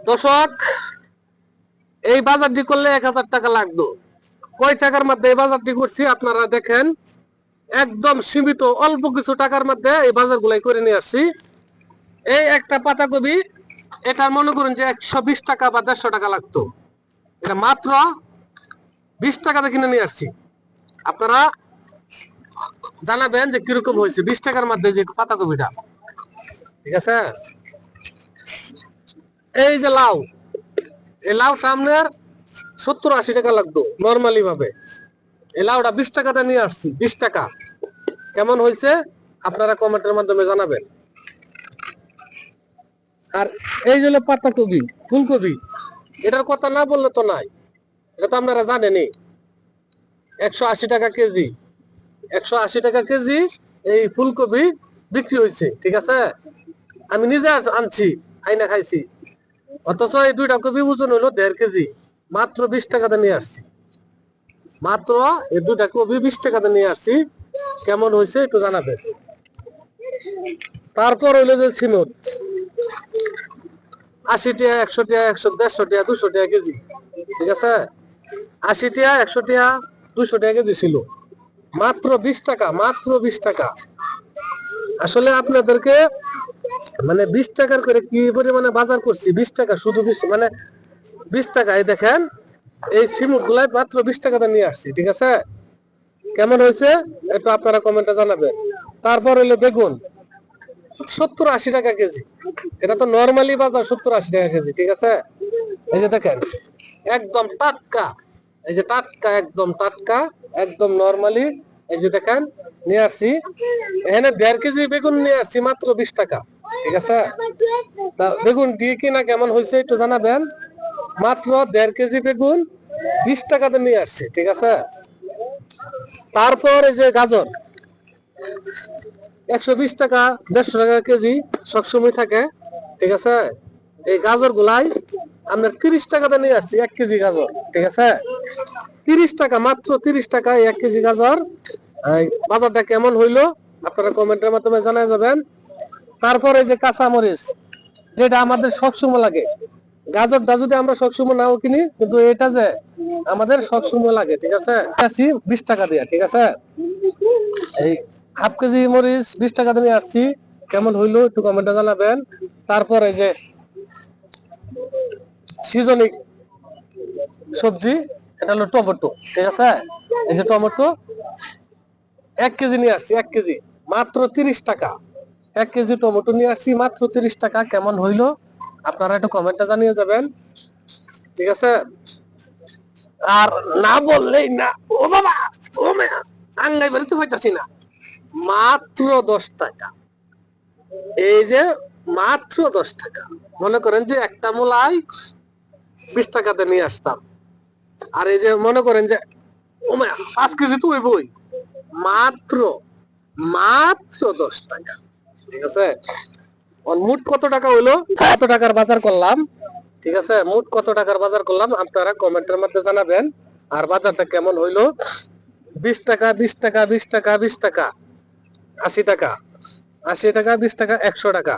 দর্শক, এই বাজারটি করলে 1000 টাকা লাগতো। কয় টাকার মধ্যে এই বাজারটি করছি আপনারা দেখেন। একদম সীমিত অল্প কিছু টাকার মধ্যে এই বাজার গুলাই করে নিয়ে আসছি। এই একটা পাতাকপি, এটা মনে করুন যে 120 টাকা বা 150 টাকা লাগতো, এটা মাত্র 20 টাকাতে কিনে নিয়ে আসছি। আপনারা জানাবেন যে কিরকম হয়েছে 20 টাকার মধ্যে যে পাতাকপিটা। ঠিক আছে, এই যে লাউ, এই লাউটা আপনার 70-80 টাকা লাগতো নর্মালি ভাবে। এই লাউটা 20 টাকাতে নিয়ে আসছি। 20 টাকা কেমন হয়েছে আপনারা কমেন্টের মাধ্যমে জানাবেন। আর এই যে পাতাকপি, ফুলকপি, এটার কথা না বললে তো নাই, এটা তো আপনারা জানেনই। 180 টাকা কেজি, 180 টাকা কেজি এই ফুলকপি বিক্রি হয়েছে। ঠিক আছে, আমি নিজে আনছি, আইনা খাইছি। অথচ এই দুইটা কপি ওজন হলো 1.5 কেজি, মাত্র 20 টাকাতে নিয়ে আসছি। মাত্র এই দুইটা কপি 20 টাকাতে নিয়ে আসছি। কেমন হয়েছে একটু জানাবেন। তারপর হইলো যে সিমট, 80 টাকা, 100 টাকা, 150 টাকা, 200 টাকা কেজি। ঠিক আছে, 80 টাকা, 100 টাকা, 200 টাকা কেজি ছিল। মাত্র 20 টাকা, মাত্র 20 টাকা। আসলে আপনাদেরকে মানে 20 টাকার করে কি পরিমাণে বাজার করছি। 20 টাকা, শুধু 20 মানে 20 টাকায় দেখেন এই সিমুট গুলাই মাত্র 20 টাকাতে নিয়ে আসছি। ঠিক আছে, কেমন হয়েছে একটু আপনারা কমেন্টে জানাবেন। তারপর হইলো বেগুন, 70-80 টাকা কেজি। এটা তো নর্মালি বাজার 70-80 টাকা কেজি। ঠিক আছে, এই যে দেখেন একদম টাটকা, এই যে টাটকা, একদম টাটকা, একদম নর্মালি। এই যে দেখেন নিয়ে আসছি, এখানে 1.5 কেজি বেগুন নিয়ে আসছি মাত্র 20 টাকা। ঠিক আছে, বেগুন দিয়ে কিনা কেমন হয়েছে একটু জানাবেন। মাত্র 1.5 কেজি বেগুন 20 টাকাতে নিয়ে আসছি। ঠিক আছে, তারপর এই যে গাজর, 120 টাকা, 150 টাকা কেজি সবসময় থাকে। ঠিক আছে, এই গাজর গুলাই আমরা 30 টাকাতে নিয়ে আসছি 1 কেজি গাজর। ঠিক আছে, 30 টাকা, মাত্র 30 টাকা 1 কেজি গাজর। বাজারটা কেমন হইলো আপনারা কমেন্টের মাধ্যমে জানাই যাবেন। তারপরে যে কাঁচা মরিচ, যেটা আমাদের সবসময় লাগে। গাজরটা যদি আমরা সবসময় নাও কিনি, কিন্তু এটা যে আমাদের সবসময় লাগে। ঠিক আছে, 20 টাকা দিয়ে। ঠিক আছে, এই হাফ কেজি মরিচ 20 টাকা দিয়ে আসছি। কেমন হইলো একটু কমেন্টে জানাবেন। তারপরে যে সিজনিক সবজি, এটা হলো টমেটো। ঠিক আছে, এই যে টমেটো 1 কেজি নিয়ে আসছি, 1 কেজি মাত্র 30 টাকা। 1 কেজি টমেটো নিয়ে আসছি মাত্র 30 টাকা। কেমন হইলো আপনারা একটু কমেন্টে জানিয়ে যাবেন। ঠিক আছে, আর না বললেই না, ও বাবা, ও মেয়া, আঙ্গাই বেরোতে পারতাছি না। মাত্র 10 টাকা, এই যে মাত্র 10 টাকা। মনে করেন যে একটা মূলাই 20 টাকাতে নিয়ে আসতাম, আর এই যে মনে করেন যে ও মায়া 5 কেজি তো বই, মাত্র মাত্র 10 টাকা। ঠিক আছে, মোট কত টাকা হইলো, কত টাকার বাজার করলাম। ঠিক আছে, মোট কত টাকার বাজার করলাম আপনারা কমেন্টের মধ্যে জানাবেন। আর বাজারটা কেমন হইলো। 20 টাকা, 20 টাকা, 20 টাকা, 20 টাকা, 80 টাকা, 80 টাকা, 20 টাকা, 100 টাকা।